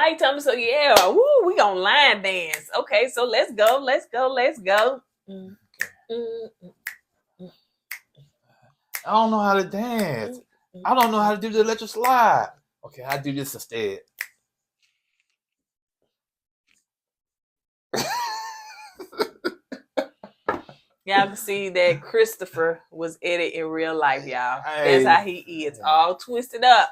right, Thomas. So yeah, woo, we gonna line dance. Okay, so let's go. Mm, mm, I don't know how to dance. I don't know how to do the electric slide. Okay, I'll do this instead. Y'all can see that Christopher was Eddie in real life, y'all. Hey. That's how he is, all twisted up.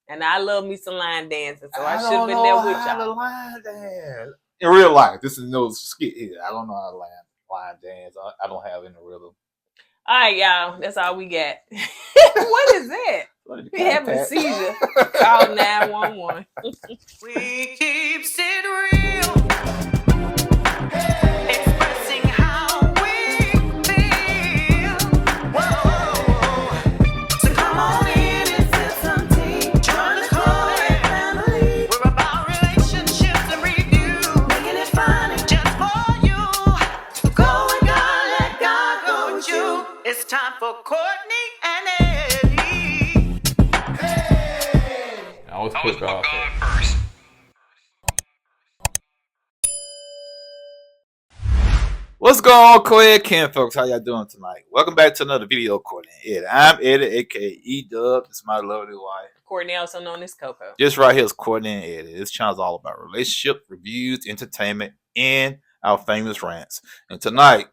And I love me some line dancing, so I should have been there with how to y'all. line dance. In real life, this is no skit here. I don't know how to line dance. I don't have any rhythm. All right, y'all. That's all we got. What is that? We having a seizure. Call 911. We keeps it real. Expressing how we feel. Whoa. So come on in and sip some tea. Join the Kourtney family. We're about relationships and review. Making it funny just for you. Go with God, let God go with you. It's time for Kourtney and Eddie. I always put God first. What's going on, Quick Ken folks? How y'all doing tonight? Welcome back to another video, Kourtney Eddie. I'm Eddie, aka E-Dub. This is my lovely wife. Kourtney, also known as Coco. This right here is Kourtney Eddie. This channel is all about relationship, reviews, entertainment, and our famous rants. And tonight,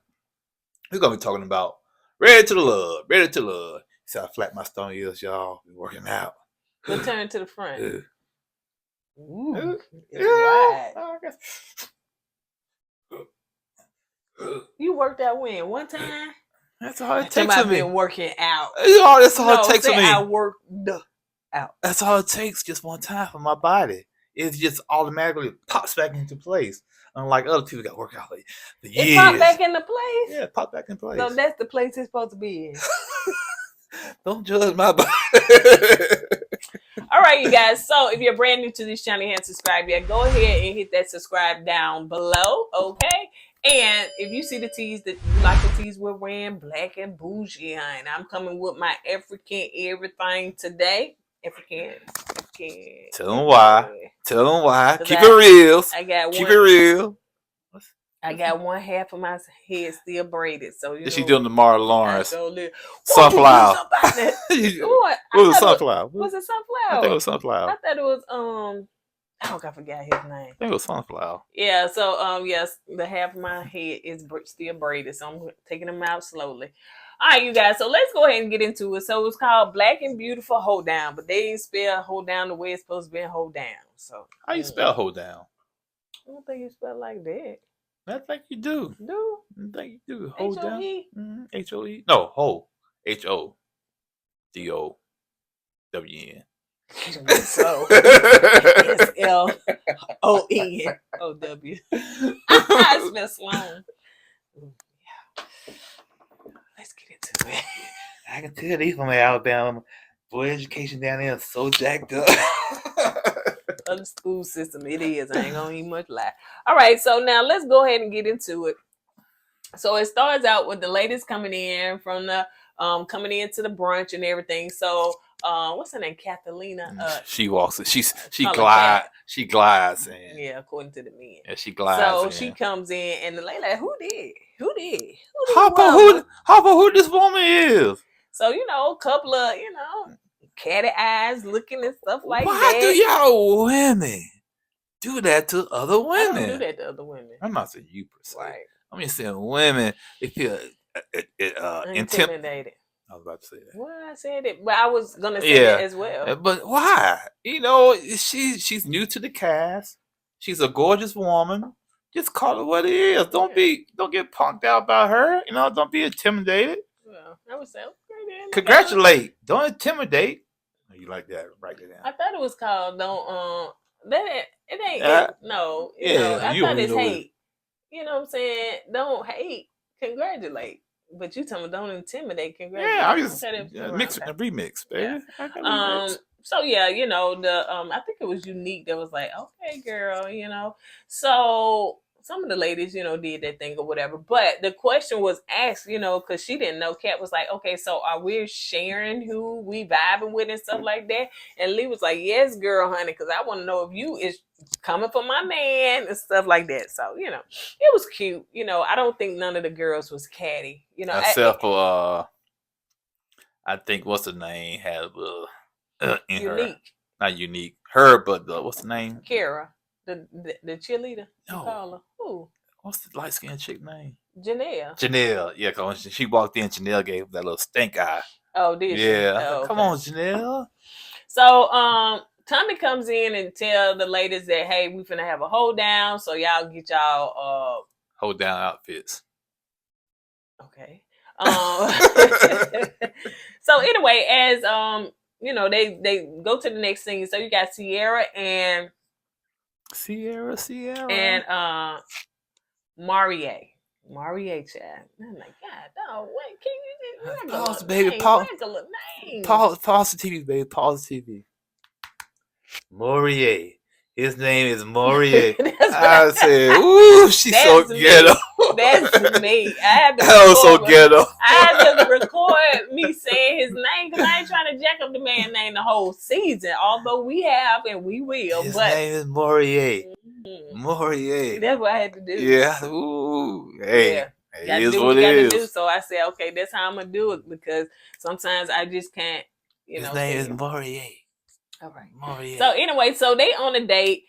we're going to be talking about ready to love. See how flat my stomach is, y'all. Been working out. We'll turn to the front. Ooh, it's yeah. wide. You worked out when? One time? That's all it takes for me. Been working out. That's all it takes for me. I worked out. That's all it takes, just one time for my body. It just automatically pops back into place. Unlike other people got to work out for years. It popped back into place? Yeah, it popped back in place. So that's the place it's supposed to be in. Don't judge my body. All right, you guys. So if you're brand new to this channel and haven't subscribed yet, go ahead and hit that subscribe down below, okay? And if you see the tees that you like, the tees we're wearing, black and bougie, and I'm coming with my African everything today. African. Tell them why. Keep it real. Keep it real. I got one half of my head still braided, so you know. She doing the Mara Lawrence sunflower. What was it, sunflower? Was it sunflower? I think it was sunflower. I thought it was oh, I forgot his name. I think it was sunflower. Yeah. So yes, the half of my head is still braided, so I'm taking them out slowly. All right, you guys. So let's go ahead and get into it. So it's called Black and Beautiful Hoedown, but they didn't spell Hoedown the way it's supposed to be Hoedown. So how you spell Hoedown? I don't think you spell like that. I think you do. I think you do. Hoedown. H-O-E? No, Ho. H-O-D-O-W-N. So S-L-O-N-O-W. I spell Sloan. Yeah. Let's get into it. I can tell these from Alabama. Boy, education down there is so jacked up. Of the school system, it is. I ain't gonna even much lie. All right, so now let's go ahead and get into it. So it starts out with the ladies coming in from the coming into the brunch and everything. So what's her name? Catalina. She walks. She glides in. Yeah, according to the men. Yeah, she glides. So in. she comes in, and the lady like, who did? Hopper, who this woman is? So you know, a couple of catty eyes looking and stuff like that. Why do y'all women do that to other women? I don't do that to other women. I'm not saying you per se. Right. I'm just saying women. They feel intimidated. I was about to say that. Well, I said it, but I was gonna say that as well. But why? You know, she's new to the cast. She's a gorgeous woman. Just call it what it is. Don't get punked out by her. You know, don't be intimidated. Well, I would say okay. Congratulate. Don't intimidate. You like that? Write it down. I thought it was called don't it ain't no. I thought it's hate. You know what I'm saying? Don't hate. Congratulate. But you tell me don't intimidate. Congratulate. Yeah, I just remix, baby. Yeah. So yeah, the I think it was Unique that was like, okay, girl, So some of the ladies, did that thing or whatever. But the question was asked, because she didn't know. Kat was like, okay, so are we sharing who we vibing with and stuff like that? And Lee was like, yes, girl, honey, because I want to know if you is coming for my man and stuff like that. So, it was cute. I don't think none of the girls was catty. Except for I think what's the name had in her, Unique. not unique, her, but what's the name? Kara, the cheerleader. You No. call her who? What's the light skinned chick name? Janelle. Janelle. Yeah, cause when she walked in, Janelle gave that little stink eye. Oh, did she? Yeah. Oh, Come okay. on, Janelle. So, Tommy comes in and tell the ladies that, hey, we finna have a hoedown, so y'all get y'all Hoedown outfits. okay. So anyway, as they go to the next scene. So you got Sierra and Marie. Marie, child. I'm like, God, no, wait, can you Pause, baby. Pause the TV, baby. Pause the TV. Morier. His name is Morier. I said, ooh, she's so ghetto. That's me. That was so ghetto. I had to record me saying his name because I ain't trying to jack up the man's name the whole season. Although we have and we will. His name is Morier. Mm-hmm. Morier. That's what I had to do. Yeah. Ooh. Hey. Yeah. It is what it is. Do. So I said, okay, that's how I'm gonna do it because sometimes I just can't. His name is Morier. All right. Morier. So anyway, so they on a date.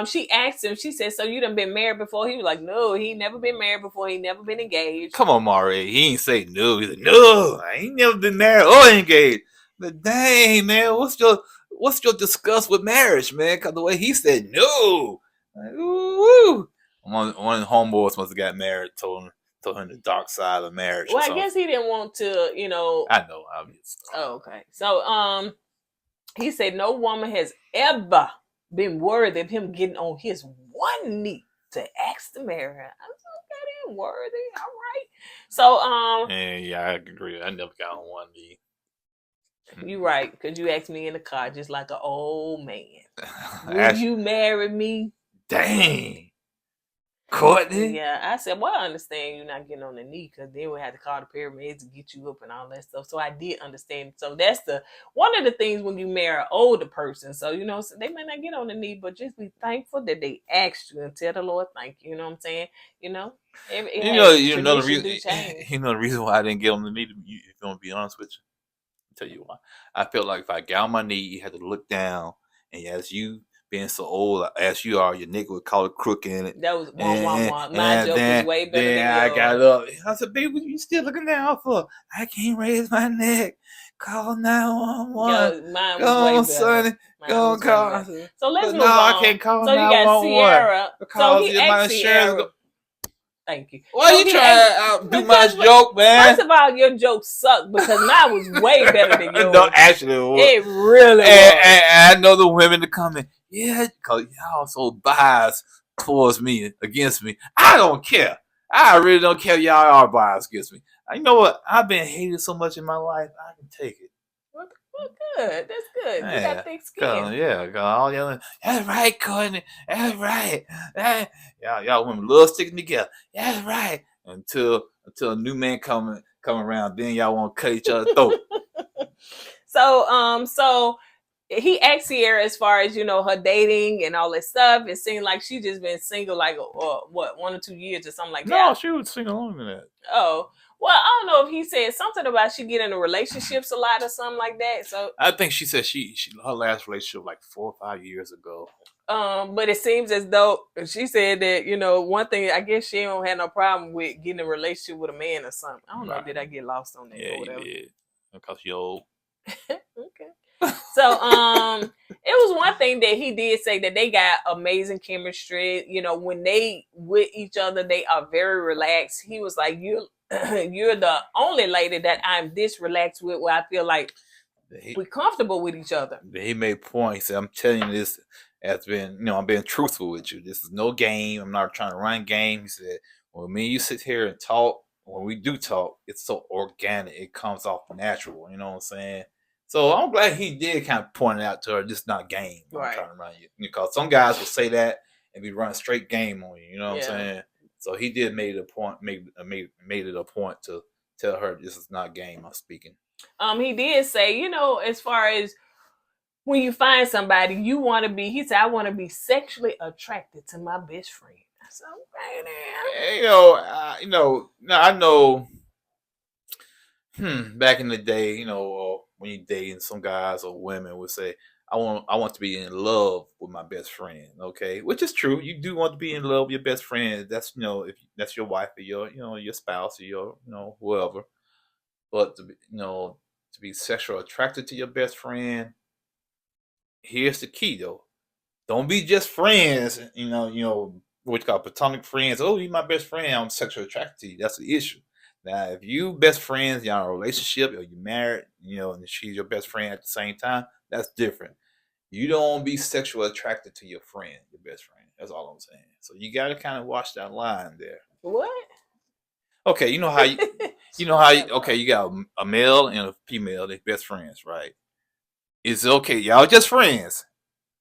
She asked him. She said, "So you done been married before?" He was like, "No, he never been married before. He never been engaged." Come on, Morier. He ain't say no. He said, "No, I ain't never been married or engaged." But dang, man, what's your disgust with marriage, man? Cause the way he said no, like, ooh. One of the homeboys must have got married, told him the dark side of marriage. Well, I guess he didn't want to, I know. Oh, okay. So, he said no woman has ever been worthy of him getting on his one knee to ask to marry her. I was like, that ain't worthy. All right. So, yeah, I agree. I never got on one knee. You right, because you asked me in the car just like an old man. Will you marry me? Dang. Kourtney? Yeah, I said, well, I understand you not getting on the knee because then we had to call the pyramids to get you up and all that stuff. So I did understand. So that's one of the things when you marry an older person. So, so they might not get on the knee, but just be thankful that they asked you and tell the Lord thank you. You know what I'm saying? You know the reason why I didn't get on the knee, if you want to be honest with you, I'll tell you why. I felt like if I got on my knee, you had to look down, and as you being so old as you are, your neck would call it crook in it. That was my joke was way better than yours. I got up. I said, baby, you still looking down for? I can't raise my neck. Call 911. Mine was Go way on, better. Sonny. Go on, call. So let's move on. I can't call 911. So you got Sierra. Because so he asked Sierra. Thank you. Why you trying to outdo my joke, man? First of all, your joke sucked because mine was way better than yours. No, actually, it really was. And I know the women to come in. Yeah, because y'all so biased towards me, against me. I don't care. I really don't care if y'all are biased against me. You know what? I've been hated so much in my life, I can take it. Well, good. That's good. You got thick skin. Yeah, all yelling, that's right, Kourtney. That's right. Y'all women love sticking together. That's right. Until a new man come around, then y'all want to cut each other's throat. So he asked Sierra as far as, her dating and all that stuff. It seemed like she just been single like, 1 or 2 years or something like that. No, she was single longer than that. Oh. Well, I don't know if he said something about she get into relationships a lot or something like that. So I think she said her last relationship like 4 or 5 years ago. But it seems as though she said that, one thing, I guess she don't have no problem with getting a relationship with a man or something. I don't know. Did I get lost on that or whatever? Yeah, you did. Because you're old. Okay. So, it was one thing that he did say that they got amazing chemistry. When they with each other, they are very relaxed. He was like, you're the only lady that I'm this relaxed with where I feel like we're comfortable with each other. He made points. He said, I'm telling you this has been, I'm being truthful with you. This is no game. I'm not trying to run game. He said, when me and you sit here and talk, when we do talk, it's so organic. It comes off natural. You know what I'm saying? So I'm glad he did kind of point it out to her. This is not game. Right. I'm trying to run you. Because some guys will say that and be running straight game on you. You know what Yeah. I'm saying? So he did made it a point, made it a point to tell her this is not game I'm speaking. He did say, as far as when you find somebody, you want to be. He said, I want to be sexually attracted to my best friend. I said, okay, then. Now I know. Back in the day, when you dating, some guys or women would say, I want to be in love with my best friend. Okay, which is true. You do want to be in love with your best friend. That's if that's your wife or your spouse or your whoever. But to be sexually attracted to your best friend, here's the key though. Don't be just friends. What you call platonic friends. Oh, you my best friend. I'm sexually attracted to you. That's the issue. Now, if you best friends, y'all in a relationship, or you married, and she's your best friend at the same time, that's different. You don't be sexually attracted to your friend, your best friend. That's all I'm saying. So you got to kind of watch that line there. What? Okay, you got a male and a female, they best friends, right? It's okay, y'all just friends,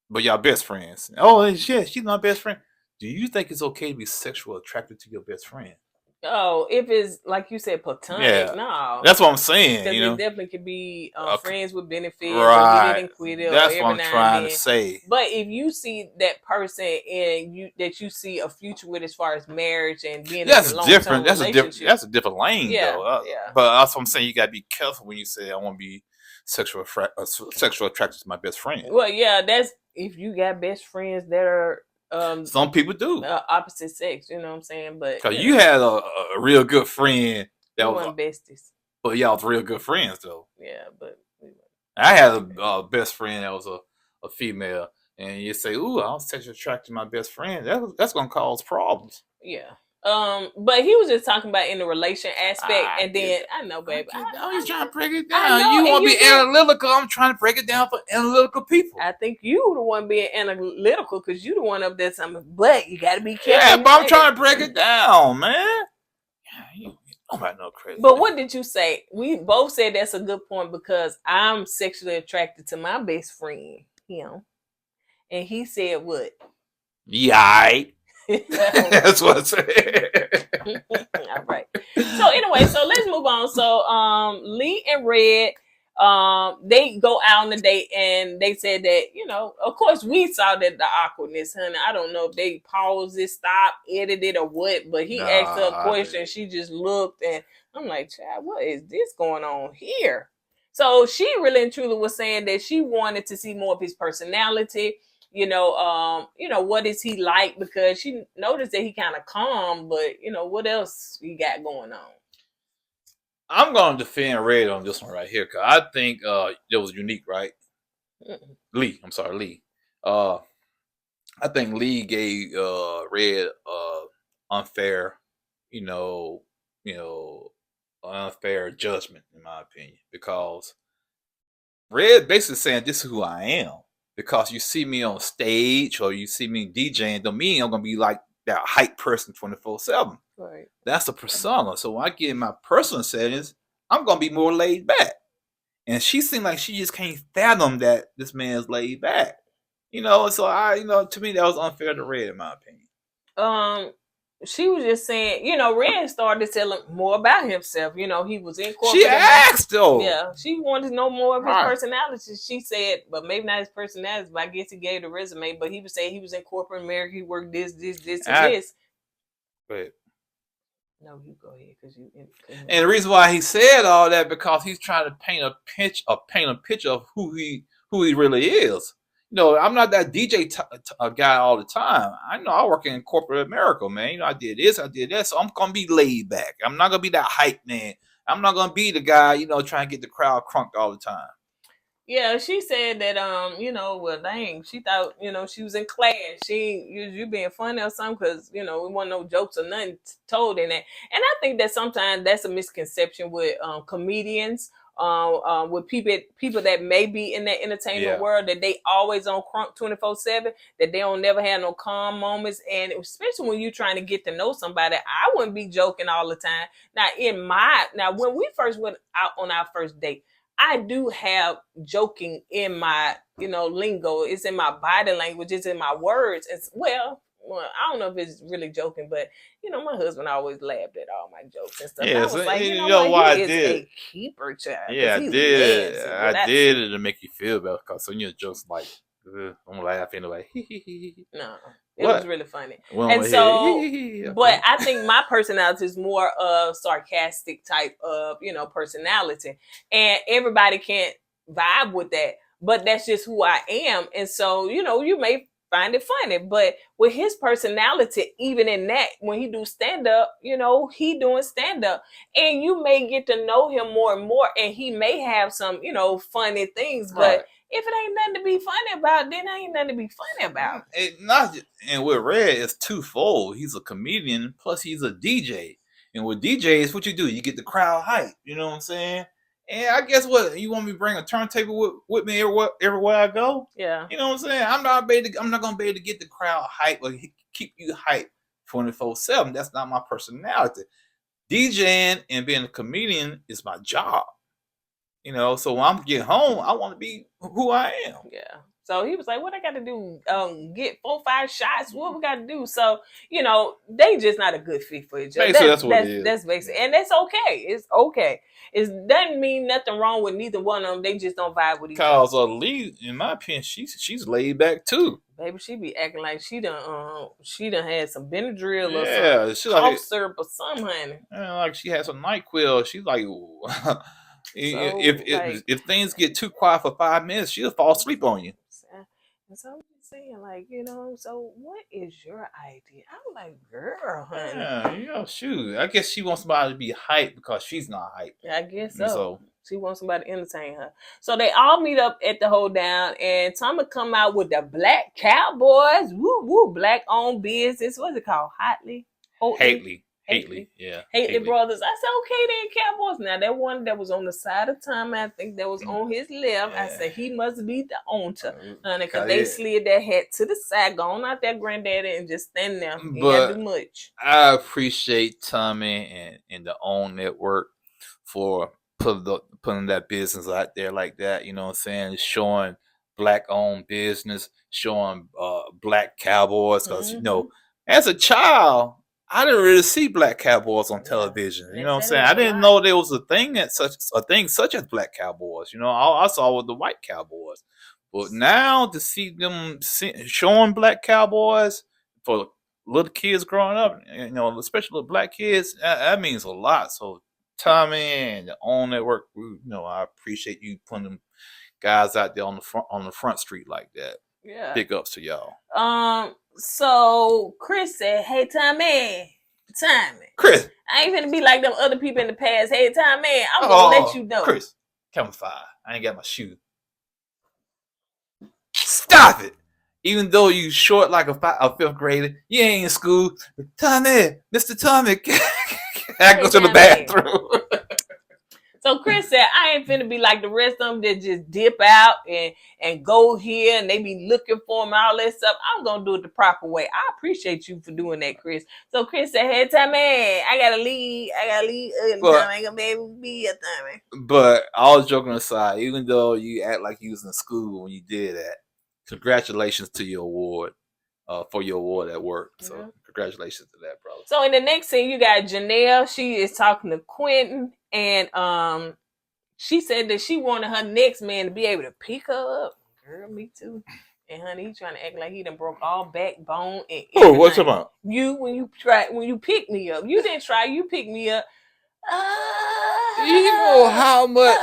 but y'all best friends. Oh, yeah, she's my best friend. Do you think it's okay to be sexually attracted to your best friend? Oh, if it's like you said, platonic, no. That's what I'm saying. Because it definitely could be friends with benefits, right? Or getting quit it. That's or what I'm trying to say. But if you see that person and you see a future with as far as marriage and being that's in a different. Relationship, That's a different lane, though. Yeah. But that's what I'm saying. You gotta be careful when you say I want to be sexual attracted to my best friend. Well, yeah, that's if you got best friends that are. Some people do opposite sex, you know what I'm saying? But because you had a real good friend that was besties, but y'all was real good friends though. Yeah, but I had a best friend that was a female, and you say, "Ooh, I was sexually attracted to my best friend." That's gonna cause problems. Yeah. But he was just talking about in the relation aspect, and then I know, baby. I was trying to break it down. You want to be analytical? I'm trying to break it down for analytical people. I think you the one being analytical because you the one up there something. But you got to be careful. Yeah, but I'm trying to break it down, man. You don't have no credit. But what did you say? We both said that's a good point because I'm sexually attracted to my best friend, him, and he said what? Yeah. That's what I said. All right. So anyway, so let's move on. So Lee and Red, they go out on the date and they said that, of course we saw that the awkwardness, honey. I don't know if they paused it, stopped, edited or what, but he asked her a question. She just looked and I'm like, child, what is this going on here? So she really and truly was saying that she wanted to see more of his personality. What is he like? Because she noticed that he kind of calm, but what else he got going on? I'm going to defend Red on this one right here because I think it was unique, right? Lee. I'm sorry, Lee. I think Lee gave Red unfair, unfair judgment in my opinion because Red basically saying this is who I am. Because you see me on stage or you see me DJing, don't mean I'm gonna be like that hype person 24/7. Right. That's a persona. So when I get in my personal settings, I'm gonna be more laid back. And she seemed like she just can't fathom that this man's laid back. So to me that was unfair to Red in my opinion. She was just saying, Red started telling more about himself. He was in corporate. She asked though. Yeah, she wanted to know more of his personality. She said, but maybe not his personality, but I guess he gave the resume. But he was saying he was in corporate America. He worked this, and this. But no, you go ahead because you. And the reason why he said all that because he's trying to paint a picture of who he really is. I'm not that DJ guy all the time. I know I work in corporate America, man. I did this, I did that. So I'm going to be laid back. I'm not going to be that hype man. I'm not going to be the guy, trying to get the crowd crunked all the time. Yeah, she said that, well, dang, she thought, she was in class. You being funny or something because, it wasn't no jokes or nothing told in that. And I think that sometimes that's a misconception with comedians. With people that may be in that entertainment world, that they always on crunk 24/7, that they don't never have no calm moments, and especially when you're trying to get to know somebody, I wouldn't be joking all the time. Now when we first went out on our first date, I do have joking in my lingo. It's in my body language. It's in my words. It's well, I don't know if it's really joking, but my husband always laughed at all my jokes and stuff. Yeah, I was so like, you you know know why what? I He is did. a keeper child. Yeah, I He did. laughs at I what I did say. it to make you feel better because some of your jokes like, I'm gonna laugh anyway. No, it What? was really funny. Well, And my so, head. but Okay. I think my personality is more of sarcastic type of, personality. And everybody can't vibe with that. But that's just who I am. And so, you may find it funny. But with his personality, even in that, when he do stand up, he doing stand up. And you may get to know him more and more. And he may have some, funny things. Right. But if it ain't nothing to be funny about, then ain't nothing to be funny about. And with Red, it's twofold. He's a comedian, plus he's a DJ. And with DJs, what you do, you get the crowd hype. You know what I'm saying? And I guess what you want me to bring a turntable with me everywhere I go. Yeah. You know what I'm saying? I'm not gonna be able to get the crowd hype or keep you hype 24/7. That's not my personality. DJing and being a comedian is my job. So when I'm getting home, I want to be who I am. Yeah. So he was like, what I got to do? Get 4-5 shots? What we got to do? So, they just not a good fit for each other. Basically, that's what it is. That's basically. And that's okay. It's okay. It doesn't mean nothing wrong with neither one of them. They just don't vibe with each other. Cause Lee, in my opinion, she's laid back too. Baby, she be acting like she done had some Benadryl or Yeah, some she like cough syrup or something, honey. like she has some NyQuil. She's like, if things get too quiet for 5 minutes, she'll fall asleep on you. And so I'm just saying, so what is your idea? I'm like, girl, honey. Yeah, shoot. I guess she wants somebody to be hyped because she's not hyped. Yeah, I guess And so. She wants somebody to entertain her. So they all meet up at the Hoedown, and Tommy come out with the Black Cowboys. Woo, woo, black owned business. What's it called? Hately. Yeah. Hately Brothers. I said, okay then, Cowboys. Now that one that was on the side of Tommy, I think that was on his left. I said, he must be the owner, honey, because they slid that hat to the side, gone out there, granddaddy, and just stand there. He had too much. I appreciate Tommy and the OWN Network for putting that business out there like that. You know what I'm saying? Showing black-owned business, showing black cowboys. Because, as a child, I didn't really see black cowboys on television. You know what I'm saying? I didn't know there was a thing such as black cowboys. All I saw was the white cowboys. But now to see them showing black cowboys for little kids growing up, especially little black kids, that means a lot. So Tommy and the OWN Network, I appreciate you putting them guys out there on the front street like that. Yeah. Big ups to y'all. So Chris said, hey, Tommy. Chris. I ain't finna be like them other people in the past. Hey, Tommy, I'm gonna let you know. Chris, come 5. I ain't got my shoe. Stop it. Even though you short like a 5th grader, you ain't in school. Tommy, Mr. Tommy, I go to the bathroom. So Chris said, I ain't finna be like the rest of them that just dip out and go here and they be looking for them, all that stuff. I'm gonna do it the proper way. I appreciate you for doing that, Chris. So Chris said, hey, Tommy, I gotta leave. Tommy, I ain't gonna be able to be here, Tommy. But all joking aside, even though you act like you was in school when you did that, congratulations to your award. For your award at work. So congratulations to that, brother. So in the next scene, you got Janelle. She is talking to Quentin, and she said that she wanted her next man to be able to pick her up. Girl, me too. And honey, he trying to act like he done broke all backbone and everything. Oh, what's about? When you pick me up. You didn't try, you picked me up. You know how much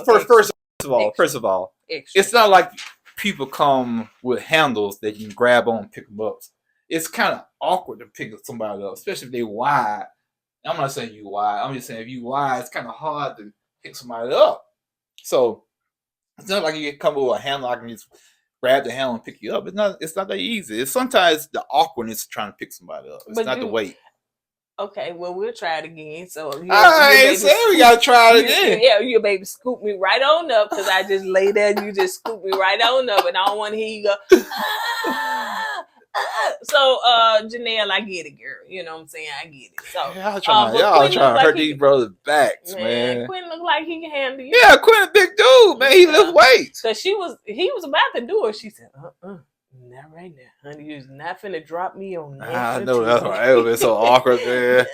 first of all, extra. It's not like people come with handles that you can grab on and pick them up. It's kind of awkward to pick somebody up, especially if they wide. I'm not saying you wide. I'm just saying if you wide, it's kind of hard to pick somebody up. So it's not like you can come with a handle. I can just grab the handle and pick you up. It's not that easy. It's sometimes the awkwardness of trying to pick somebody up. It's not the weight. Okay, well, we'll try it again. So I ain't saying we gotta try it again. You baby scoop me right on up because I just lay there and you just scoop me right on up and I don't want to hear you go. So Janelle, I get it, girl. You know what I'm saying? I get it. So y'all trying to hurt these brothers' backs, man. Quentin look like he can handle you. Yeah, Quentin, big dude, man. He lift weights. So he was about to do it. She said, not right now, honey. You're not finna drop me on that. I know that's right. It was so awkward, man.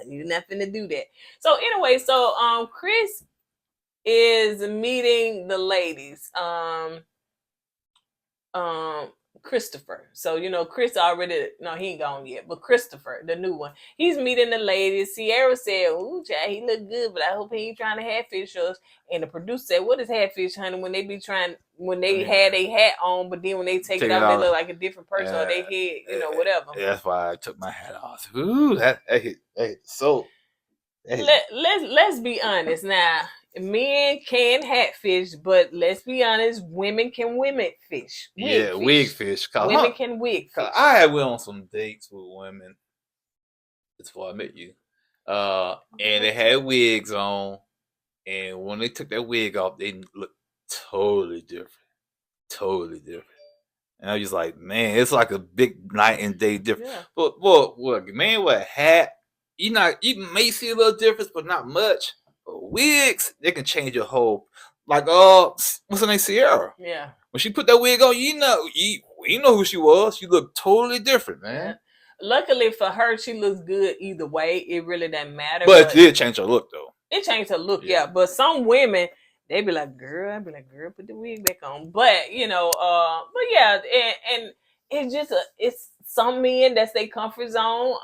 You're not finna do that. So anyway, so Chris is meeting the ladies. Christopher. So, Chris already, no, he ain't gone yet, but Christopher, the new one, he's meeting the ladies. Sierra said, ooh, child, he look good, but I hope he ain't trying to catfish us. And the producer said, what is catfish, honey? When they had a hat on, but then when they take it off, they look like a different person or they head, whatever. That's why I took my hat off. Ooh, that hit so. Let's be honest now. Men can hatfish, but let's be honest, women can fish. Wig fish. Women can wig fish. I went on some dates with women before I met you. And they had wigs on. And when they took that wig off, they looked totally different. Totally different. And I was just like, man, it's like a big night and day difference. Yeah. But what man with a hat, you may see a little difference, but not much. Wigs, they can change your whole. Like, what's her name, Sierra? Yeah. When she put that wig on, you know who she was. She looked totally different, man. Yeah. Luckily for her, she looks good either way. It really doesn't matter. But it did change her look, though. It changed her look, yeah. But some women, they be like, girl, put the wig back on. But but yeah, and it's just it's some men that's their comfort zone.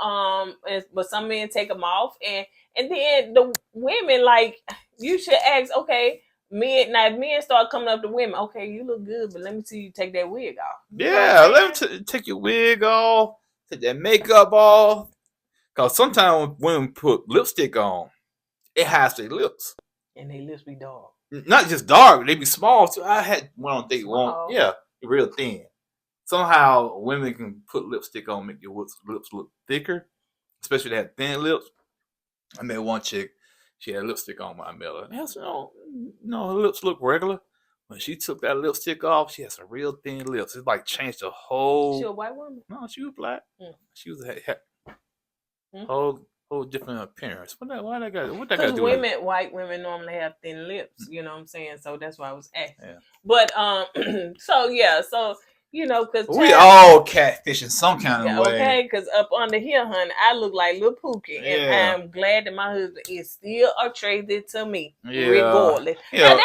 But some men take them off, and then the women, like, you should ask, okay, if men start coming up to women, okay, you look good, but let me see you take that wig off. Yeah, let me take your wig off, take that makeup off. Because sometimes when women put lipstick on, it hides their lips. And their lips be dark. Not just dark, they be small. So I had one on date one. Yeah, real thin. Somehow women can put lipstick on, make your lips look thicker, especially if they had thin lips. I met one chick, she had lipstick on when I met her. And I said, her lips look regular. When she took that lipstick off, she had some real thin lips. It like changed the whole. She a white woman? No, she was black. She was whole different appearance. What that got? What that got to do? Because white women normally have thin lips. You know what I'm saying? So that's why I was asking. Yeah. But because we all catfishing some kind of way. Okay, because up under here, honey, I look like Lil Pookie, and I'm glad that my husband is still attracted to me, regardless. Yeah.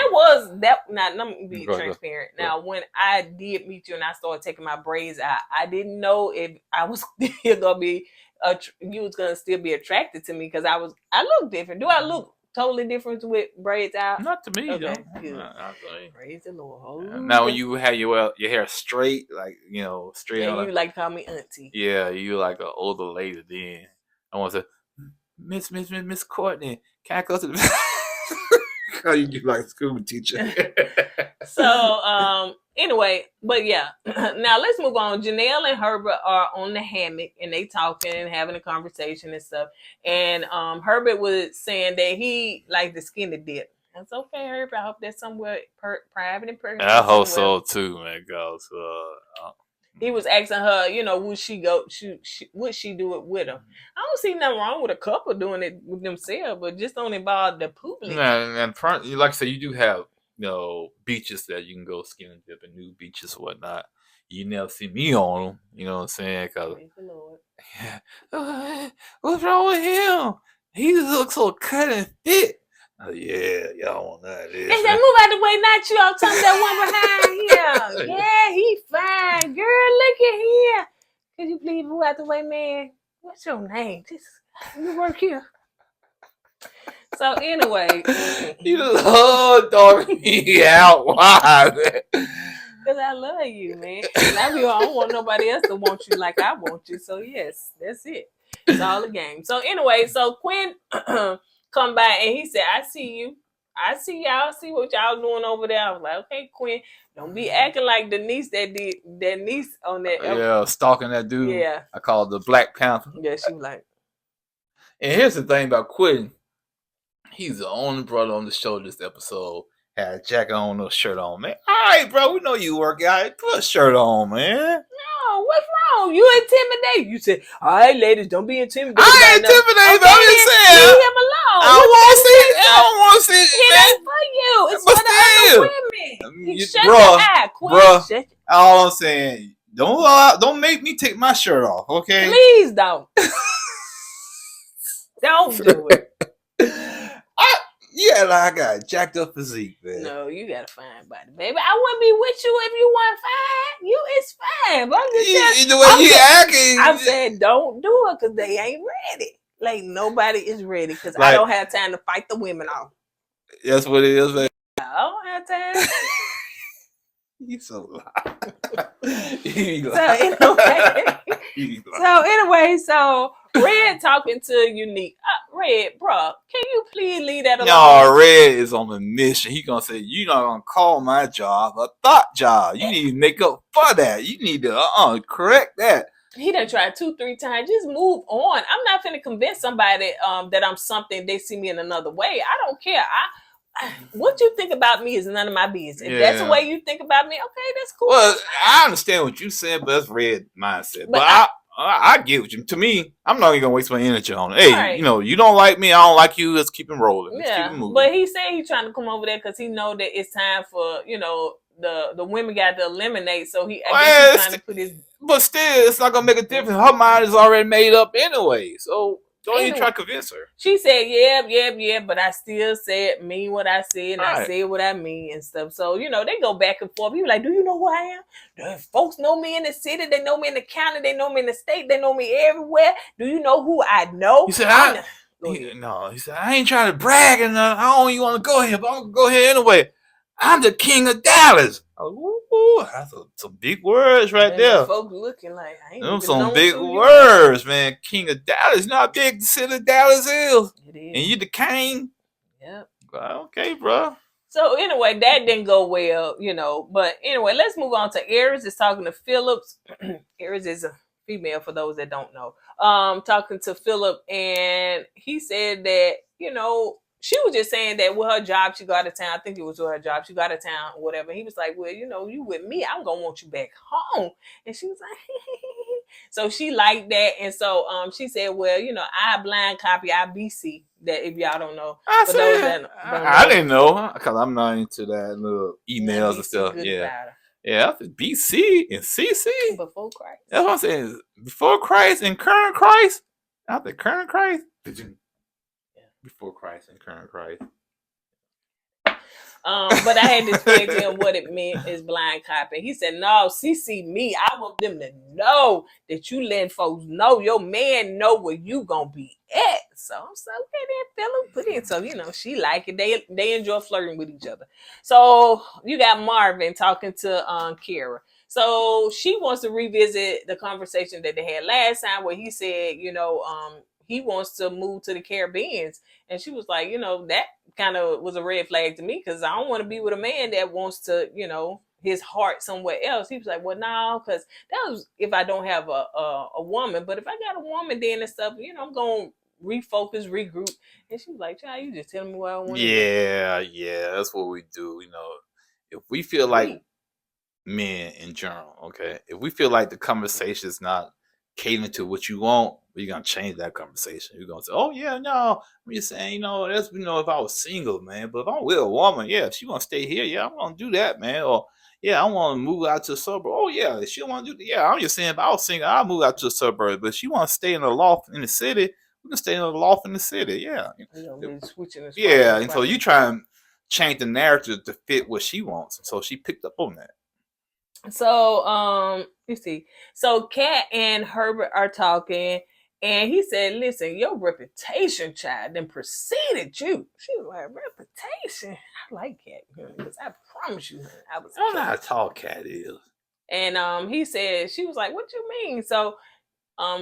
Now let me be transparent. Now, when I did meet you and I started taking my braids out, I didn't know if I was still gonna be you was gonna still be attracted to me because I look different. Do I look totally different with braids out? Not to me, okay, though. Praise the Lord. Now, when you have your hair straight, like straight on, you like to call me auntie. Yeah, you like an older lady. Then I want to say, Miss Kourtney, can I go to the? How you like a school teacher? So anyway, but yeah. Now let's move on. Janelle and Herbert are on the hammock and they talking and having a conversation and stuff. And Herbert was saying that he liked the skinny dip. That's okay, Herbert. I hope that's somewhere private and personal. I hope so too, man. Cause he was asking her, would she go? Would she do it with him? I don't see nothing wrong with a couple doing it with themselves, but just don't involve the public. And like I said, you do have beaches that you can go skinny dip and new beaches or whatnot. You never see me on them. You know what I'm saying? Cause praise the Lord. What's wrong with him? He looks so cut and fit. Yeah, y'all want that. They said, move out the way, not you. I'm talking that one behind him. Yeah, he fine. Girl, look at here. Could you please move out the way, man? What's your name? You work here. So anyway. You just dog me out. Why? Because I love you, man. And I don't want nobody else to want you like I want you. So yes, that's it. It's all a game. So anyway, so Quinn come by and he said, I see you. I see y'all. I see what y'all doing over there. I was like, okay, Quinn, don't be acting like the niece that did that niece on that. Yeah, stalking that dude. Yeah. I call it the Black Panther. Yeah, she was like. And here's the thing about Quinn. He's the only brother on the show this episode had a jacket on, no shirt on, man. All right, bro, we know you work out. Put a shirt on, man. No, what's wrong? You intimidate. You said, all right, ladies, don't be intimidated. I ain't intimidated, but I'm just saying. Leave him alone. I don't want to see it. It ain't for you. It's for the other women. Shut your eye, Quinn. Bruh, all I'm saying, Don't make me take my shirt off, okay? Please don't. Don't do it. Yeah, like I got jacked up physique, man. No, you got a fine body, baby. I wouldn't be with you if you weren't fine. You is fine. But I'm just The way you acting. I'm saying don't do it because they ain't ready. Like nobody is ready because I Like- don't have time to fight the women off. That's what it is, man. I don't have time. You so loud. You So lie. anyway, You lie. so Red talking to Unique. Red, bro, can you please leave that alone? No, Red is on a mission. He gonna say, "You not gonna call my job a thought job. You need to make up for that. You need to correct that." He done tried 2-3 times. Just move on. I'm not finna convince somebody that I'm something. They see me in another way. I don't care. What you think about me is none of my business. If that's the Yeah. way you think about me, okay, that's cool. Well, I understand what you said, but that's Red mindset. But But I get what you. To me, I'm not even gonna waste my energy on it. Hey, Right. you don't like me. I don't like you. Let's keep it rolling. Let's Yeah, keep it moving. but he said he's trying to come over there because he know that it's time for the women got to eliminate. So I guess he's trying to put his. But still, it's not gonna make a difference. Her mind is already made up anyway. So don't even try to convince her. She said, yeah, but I still mean what I said, and I Right. said what I mean and stuff. So, they go back and forth. You like, do you know who I am? The folks know me in the city, they know me in the county, they know me in the state, they know me everywhere. Do you know who I know? He said, Go ahead. he said, I ain't trying to brag and I don't even want to go here, but I'm gonna go here anyway. I'm the king of Dallas. Ooh, that's some big words right And there. the folks looking like, I ain't Them even some known big who you words, man. King of Dallas. You know how big the city of Dallas is? are. It is. And you the king? Yep. Okay, bro. So anyway, that didn't go well, But anyway, let's move on to Aries is talking to Phillips. Aries is a female for those that don't know. Talking to Philip, and he said that, she was just saying that with her job, she got out of town. I think it was with her job. She got out of town or whatever. He was like, well, you with me, I'm going to want you back home. And she was like, so she liked that. And so she said, well, I blind copy IBC that if y'all don't know. I For those said, that don't I know. didn't know because I'm not into that little emails and BC stuff. good Yeah. about her. Yeah, I said BC and CC. Before Christ. That's what I'm saying. Before Christ and current Christ. After current Christ. Before Christ and current Christ. But I had to explain to him what it meant is blind copy. He said, no, CC me. I want them to know that you letting folks know your man know where you gonna be at. So I'm so okay then, Philip put in. So, she like it. They enjoy flirting with each other. So you got Marvin talking to Kara. So she wants to revisit the conversation that they had last time where he said, he wants to move to the Caribbeans. And she was like, that kind of was a red flag to me because I don't want to be with a man that wants to, his heart somewhere else. He was like, well, no, because that was if I don't have a woman. But if I got a woman then and stuff, I'm going to refocus, regroup. And she was like, child, you just telling me what I want to do. Yeah, that's what we do. If we feel like men in general, okay, if we feel like the conversation is not catering to what you want, we're gonna change that conversation. You're gonna say, oh yeah, no, I'm just saying, that's if I was single, man. But if I'm with a woman, yeah, if she wanna stay here, yeah, I'm gonna do that, man. Or yeah, I wanna move out to the suburb. Oh yeah, if she wanna do that, yeah, I'm just saying if I was single, I'll move out to the suburb. But if she wanna stay in a loft in the city, we can stay in a loft in the city, yeah. Yeah, and so you try and change the narrative to fit what she wants. So she picked up on that. So, let's see. So Kat and Herbert are talking, and he said, listen, your reputation, child, then preceded you. She was like, reputation? I like Kat, because I promise you, I was. I don't know how tall Kat is. And he said, she was like, what you mean? So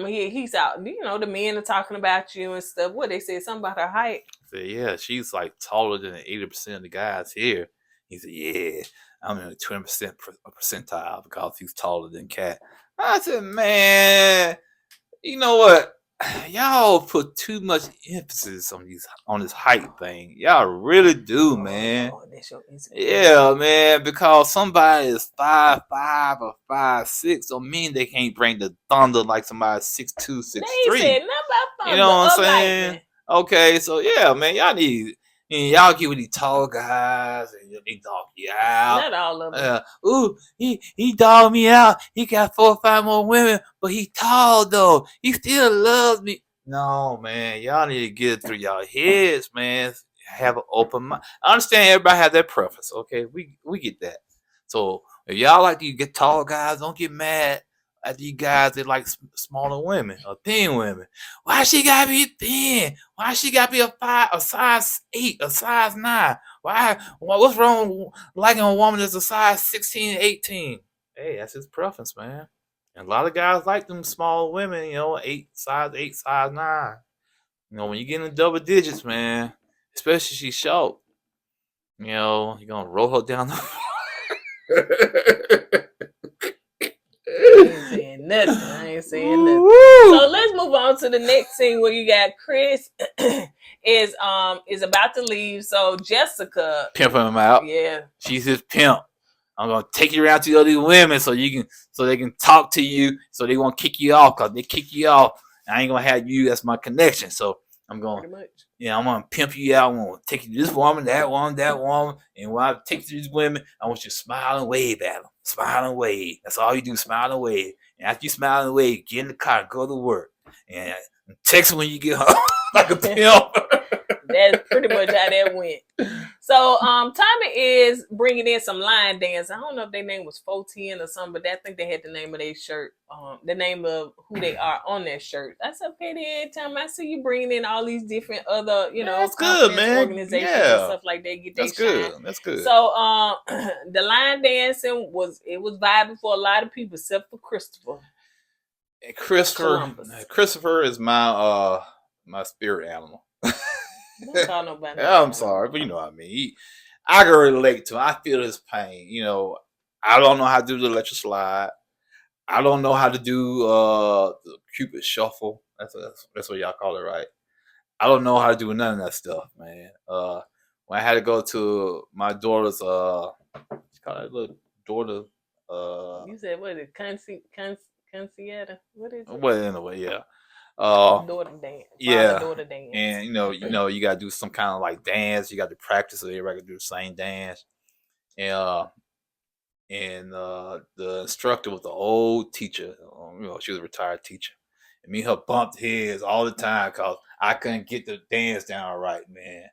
he's out, the men are talking about you and stuff. What they said, something about her height. I said, yeah, she's like taller than 80% of the guys here. He said, yeah, I'm in the 20% percentile because he's taller than Kat. I said, man, you know what? Y'all put too much emphasis on this height thing. Y'all really do, man. Oh, that's your Yeah, man, because somebody is 5'5" or 5'6" don't mean they can't bring the thunder like somebody 6'2", 6'3". They said nothing about thunder. You know what I'm saying? Okay, so yeah, man, y'all need And y'all get with these tall guys and they dog you out. Not all of them. Ooh, he dogged me out. He got 4 or 5 more women, but he tall though. He still loves me. No, man, y'all need to get it through y'all heads, man. Have an open mind. I understand everybody have their preference. Okay, we get that. So if y'all like these get tall guys, don't get mad at these guys that like smaller women or thin women. Why she gotta be thin? Why she gotta be a size 8, a size 9? Why? What's wrong with liking a woman that's a size 16, 18? Hey, that's his preference, man. And a lot of guys like them small women, you know, 8, size 9. You know, when you get in the double digits, man, especially she's short, you know, you're gonna roll her down the I ain't saying nothing. I ain't saying nothing. Woo! So let's move on to the next scene where you got Chris is about to leave. So Jessica, Pimping him out. yeah, She's his pimp. I'm gonna take you around to the other women so they can talk to you, so they won't kick you off, cause they kick you off. I ain't gonna have you as my connection. So I'm gonna, pretty much. yeah, I'm gonna pimp you out. I'm gonna take you to this woman, that woman, and when I take you to these women, I want you to smile and wave at them. Smile and wave. That's all you do. Smile and wave. And after you smile and wave, get in the car, go to work, and text when you get home like a pimp. That's pretty much how that went. So Tommy is bringing in some line dance. I don't know if their name was 410 or something, but I think they had the name of their shirt, the name of who they are on their shirt. That's okay then, Tommy. I see you bringing in all these different other, you know, That's good, man. organizations Yeah. and stuff like that. Get That's their good. shine. That's good. So the line dancing was vibing for a lot of people except for Christopher. And Columbus. Christopher is my spirit animal. Don't call nobody. I'm sorry, but you know what I mean. I can relate to him. I feel his pain. You know, I don't know how to do the electric slide. I don't know how to do the Cupid shuffle. That's what y'all call it, right? I don't know how to do none of that stuff, man. When I had to go to my daughter's she called it little daughter. You said what is it? Consieta? What is it? Well, anyway, yeah. Daughter dance. Yeah. Daughter dance. And you know, you gotta do some kind of like dance. You got to practice, so everybody can do the same dance. And the instructor was the old teacher. You know, she was a retired teacher. And me and her bumped heads all the time because I couldn't get the dance down right, man.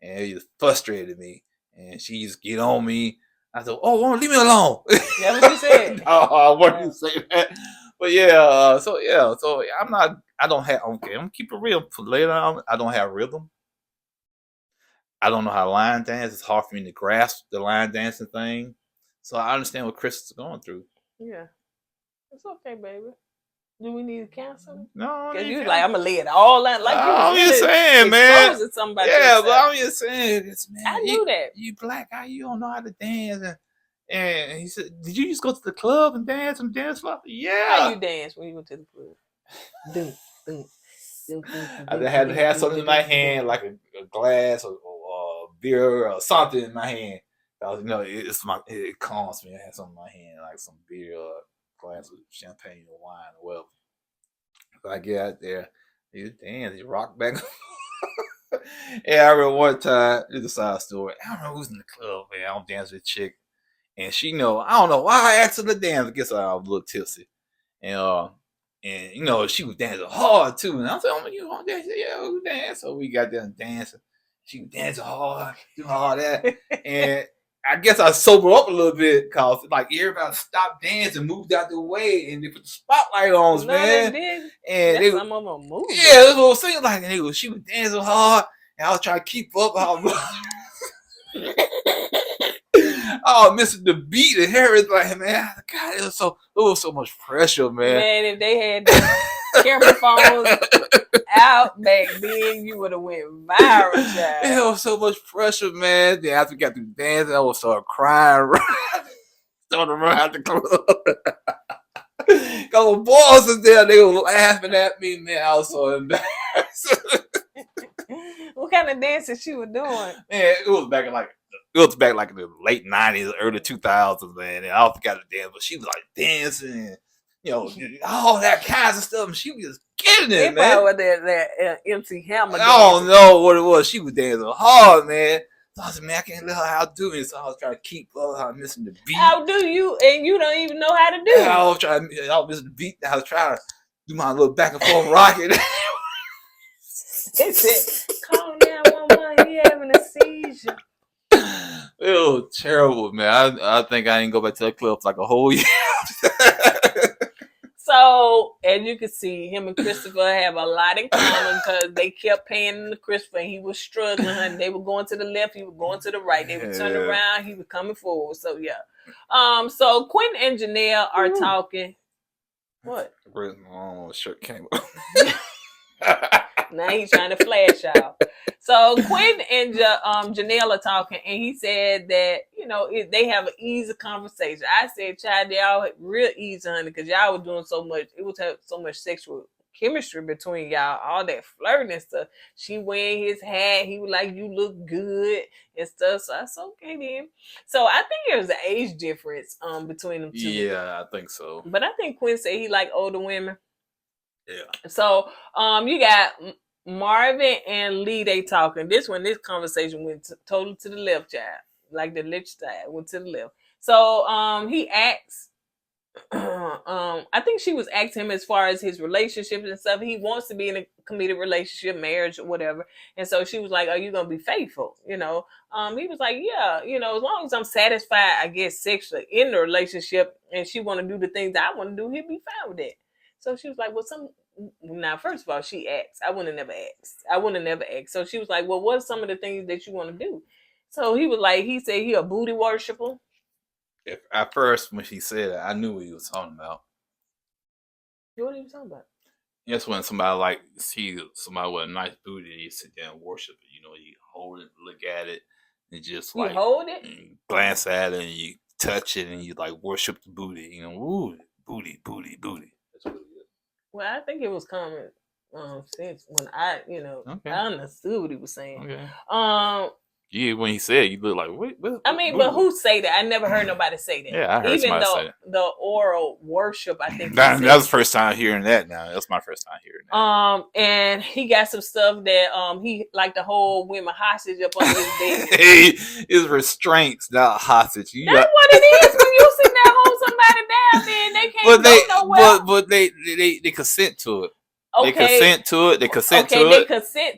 And it just frustrated me. And she just get on me. I said, "Oh, leave me alone." That's what you said. No, I wouldn't say that. But yeah, so I'm not. I don't have. Okay, I'm gonna keep it real. For later on, I don't have rhythm. I don't know how to line dance. It's hard for me to grasp the line dancing thing. So I understand what Chris is going through. Yeah. It's okay, baby. Do we need to cancel? No, Because you like, I'm going to lay it all out. Like, I'm just saying, man. Yeah, but I'm yourself. just saying, man. I knew that. You black guy, you don't know how to dance. And he said, "Did you just go to the club and dance and dance?" Yeah. How you dance when you went to the club? Dun, dun, dun, dun, I had to have something in my hand, like a glass or beer or something in my hand. You know, it calms me. I have something in my hand, like some beer or a glass of champagne or wine or whatever. So I get out there, you dance, you rock back. Yeah, I remember one time, it's a side story. I don't know who's in the club, man. I'm dancing with a chick. And she know, I don't know why I asked her to dance. I guess I was a little tipsy. And you know, she was dancing hard too. And I said, "Oh, you want to dance?" Yeah, we dance. So we got there dancing. She was dancing hard, doing all that. And I guess I sobered up a little bit because like everybody stopped dancing, moved out the way, and they put the spotlight on us, man. They did. And that's some of them moved. Yeah, that's what I'm saying. Like, she was dancing hard, and I was trying to keep up. Oh, missing the beat and everything, man. God, it was so much pressure, man. Man, if they had the camera phones out back then, you would have went viral, child. It was so much pressure, man. Then after we got through dancing, I would start crying, started to run out the club. Because the boys was there, they were laughing at me, man. I was so embarrassed. What kind of dancing she was doing? Man, it was back in the late 90s, early 2000s, man. And I forgot to dance, but she was like dancing, and, you know, all that kinds of stuff. And she was just feeling It it, man. probably was that MC Hammer. I don't know what it was. She was dancing hard, man. So I said, man, I can't let her outdo me. So I was trying to keep her missing the beat. How do you? And you don't even know how to do Yeah, I it. was missing the beat. I was trying to do my little back and forth rocket. They said, call 911, he having a seizure. It was terrible, man. I think I didn't go back to that club for like a whole year. So, as you can see, him and Christopher have a lot in common because they kept paying to Christopher and he was struggling. And they were going to the left, he was going to the right. They would turn Yeah. around, he was coming forward. So, yeah. So, Quentin and Janelle are talking. What? Oh, shirt came up. Now he's trying to flash y'all. So Quentin and Janelle are talking, and he said that, they have an easy conversation. I said, child, y'all real easy, honey, because y'all were doing so much. It was so much sexual chemistry between y'all, all that flirting and stuff. She wearing his hat. He was like, you look good and stuff. So I said, okay then. So I think there was an age difference between them two. Yeah, I think so. But I think Quentin said he like older women. Yeah. So you got Marvin and Lee, they talking. This conversation went totally to the left, child. Like the left side went to the left. So he asks, I think she was asking him as far as his relationships and stuff. He wants to be in a committed relationship, marriage, or whatever. And so she was like, are you gonna be faithful? He was like, yeah, as long as I'm satisfied, I guess, sexually in the relationship, and she want to do the things that I want to do, he'll be fine with that. So she was like, now, first of all, she asked. I wouldn't have never asked. So she was like, well, what are some of the things that you want to do? So he said he a booty worshiper. At first, when she said that, I knew what he was talking about. What are you talking about? Yes, when somebody see somebody with a nice booty, you sit there and worship it. You hold it, look at it, and just You hold it? and glance at it, and you touch it, and you worship the booty. Ooh, booty. That's what it is. Well, I think it was common since when I understood what he was saying. Okay. Yeah, when he said it, you look like, what? I mean, but who say that? I never heard nobody say that. Yeah, I heard somebody say that. The oral worship, I think. That was the first time hearing that. Now that's my first time hearing that. And he got some stuff that he like to hold women hostage up on his bed. His restraints, not hostage. That's what it is when you sit there and hold somebody down, man. They can't go nowhere. But they consent to it. Okay. They consent to it. They consent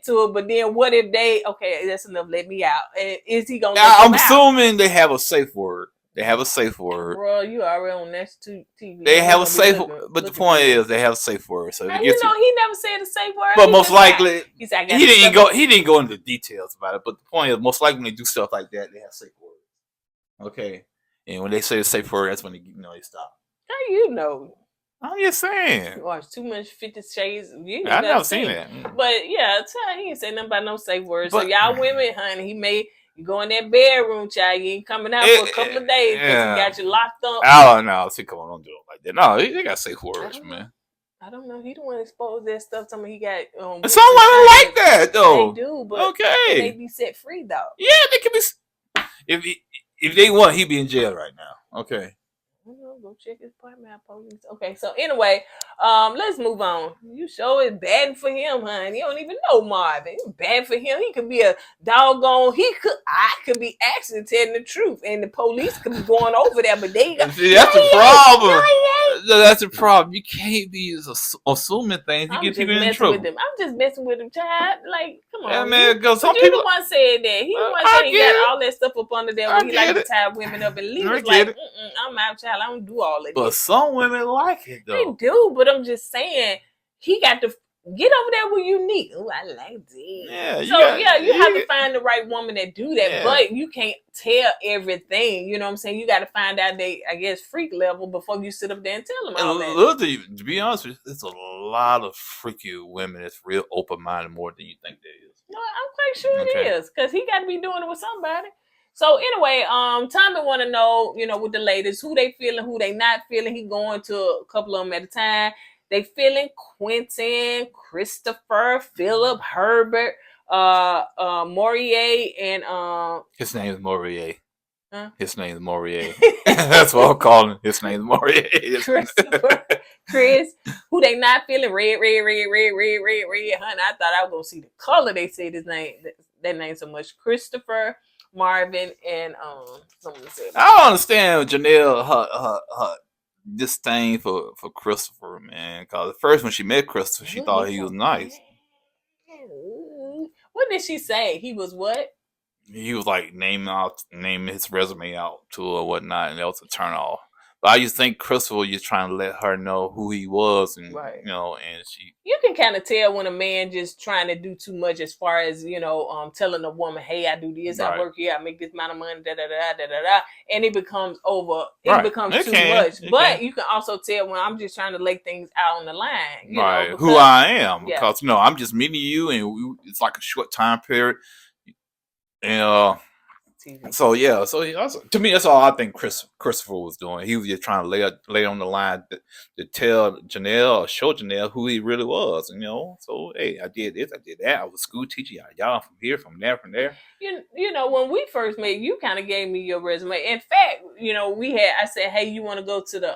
to it, but then what if they? Okay, that's enough. Let me out. Is he gonna? I'm assuming they have a safe word. They have a safe word. Bro, you already on national TV. They have a safe word, but the point is they have a safe word. So now, he never said a safe word. But most likely, he said, he didn't go into the details about it. But the point is, most likely when they do stuff like that, they have safe words. Okay, and when they say the safe word, that's when they stop. How you know? I'm just saying. You watch too much 50 Shades of You. I've never seen that. But yeah, he ain't say nothing about no safe words. So y'all women, honey, you go in that bedroom, child. You ain't coming out for a couple of days because he got you locked up. Oh no, see, come on, don't do it like that. No, they got safe words, man. I don't know. He don't want to expose that stuff. Something he got. Some women like that though. They do, but they be set free though. Yeah, they can be. If they want, he'd be in jail right now. Okay. Go check his apartment. Okay, so anyway, let's move on. You sure it's bad for him, honey. You don't even know Marvin. It's bad for him. He could be a doggone. I could be actually telling the truth, and the police could be going over there, but they. See, that's the problem. That's the problem. You can't be assuming things. You get people in trouble. I'm just messing with him, child. Like, come on, yeah, man. Because some people. You the one said that. He the one said he got all that stuff up under there when he like to tie women up, and Lee was like, "I'm out, child. I don't do all of it." But some women like it though. They do, but I'm just saying he got to get over there where you need. Oh, I like that. Yeah. You have to find the right woman that do that, yeah. But you can't tell everything. You know what I'm saying? You got to find out they, I guess, freak level before you sit up there and tell them all that. Look, to be honest with you, there's a lot of freaky women that's real open minded more than you think there is. No, I'm quite sure it is because he got to be doing it with somebody. So anyway, Tommy want to know, with the ladies, who they feeling, who they not feeling. He going to a couple of them at a time. They feeling Quentin, Christopher, Philip, Herbert, Morier, and his name is Morier. Huh? His name is Morier. That's what I'm calling him. His name is Morier. Christopher, Chris, Who they not feeling? Red, honey. I thought I was gonna see the color. They said his name, that name so much. Christopher, Marvin, and someone said. I don't understand Janelle her disdain for Christopher, man. Because at first when she met Christopher, she thought he was nice. What did she say? He was what? He was like naming his resume out to her or whatnot, and that was a turn off. But I used to think Christopher was just trying to let her know who he was, and Right. and she. You can kind of tell when a man just trying to do too much as far as telling a woman, "Hey, I do this, I Right. work here, I make this amount of money, da da da da da da," and it becomes over. It Right. becomes It too can. much. It But can. you can also tell when I'm just trying to lay things out on the line. Right, Because, who I am, yeah. because I'm just meeting you, and it's like a short time period, and TV. so yeah, to me that's all I think Christopher was doing. He was just trying to lay on the line to tell Janelle or show Janelle who he really was, So hey, I did this, I did that. I was a school teacher. Y'all from here, from there, from there. When we first met, you kind of gave me your resume. In fact, I said, "Hey, you want to go to the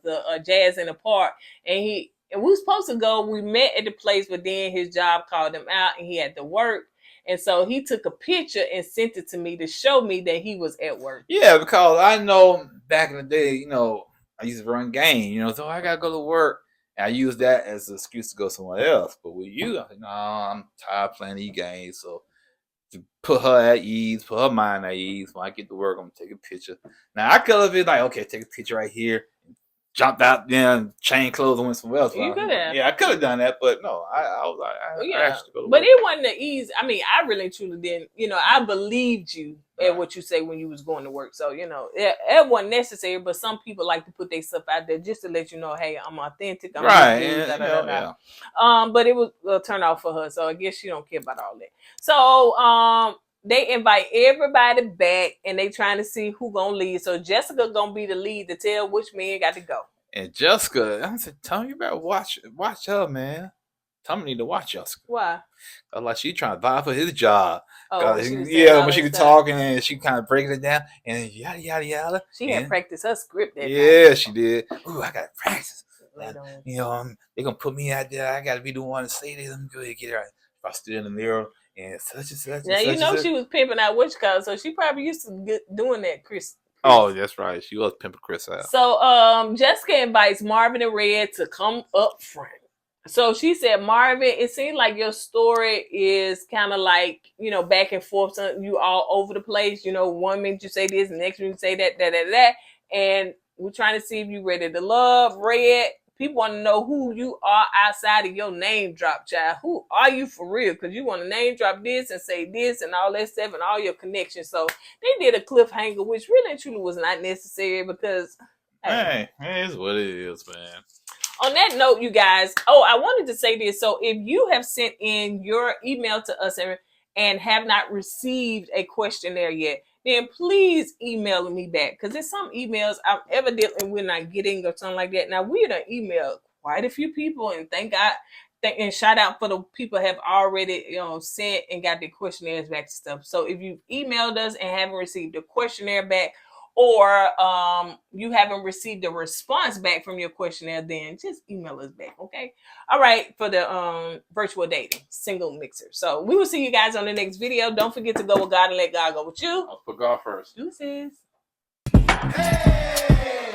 the Jazz in the Park?" And we were supposed to go. We met at the place, but then his job called him out, and he had to work. And so he took a picture and sent it to me to show me that he was at work. Yeah, because I know back in the day, I used to run game, so I gotta go to work. And I use that as an excuse to go somewhere else. But with you, I think, no, I'm tired of playing these games. So to put her at ease, put her mind at ease, when I get to work, I'm gonna take a picture. Now I could have been like, okay, take a picture right here. Jumped out there, changed clothes, and went somewhere else. You could have. Yeah, I could have done that, but no, I was like, I actually go to but work. it wasn't the easy. I mean, I really truly didn't. I believed you at what you say when you was going to work. So it wasn't necessary. But some people like to put their stuff out there just to let you know, hey, I'm authentic. I'm right. Dude, Yeah. But it was a turn off for her. So I guess she don't care about all that. So they invite everybody back, and they trying to see who gonna lead. So Jessica gonna be the lead to tell which man got to go. And Jessica, I said, Tommy, you better watch her, man. Tommy need to watch Jessica. Why? Like she trying to vie for his job. Oh, when she was talking and she kind of breaking it down and yada yada yada. She had practiced her script that night. She did. Ooh, I got to practice. They're gonna put me out there. I gotta be the one to say this. I'm good. Get it right. If I stood in the mirror and such and such. Now she was pimping out Witch Call, so she probably used to doing that, Chris. Oh, that's right. She was pimping Chris out. So Jessica invites Marvin and Red to come up front. So she said, Marvin, it seems like your story is kind of like, back and forth. You all over the place. One minute you say this, next minute you say that. And we're trying to see if you're ready to love. Red, people want to know who you are outside of your name drop, child. Who are you for real? Because you want to name drop this and say this and all that stuff and all your connections. So they did a cliffhanger, which really and truly was not necessary because... Hey, it is what it is, man. On that note, you guys, I wanted to say this. So if you have sent in your email to us and have not received a questionnaire yet, then please email me back. Because there's some emails I'm evidently we're not getting or something like that. Now, we done emailed quite a few people, and thank God. And shout out for the people have already sent and got their questionnaires back to stuff. So if you've emailed us and haven't received a questionnaire back, or you haven't received a response back from your questionnaire, then just email us back, okay? All right, for the virtual dating, single mixer. So we will see you guys on the next video. Don't forget to go with God and let God go with you. I'll put God first. Deuces. Hey!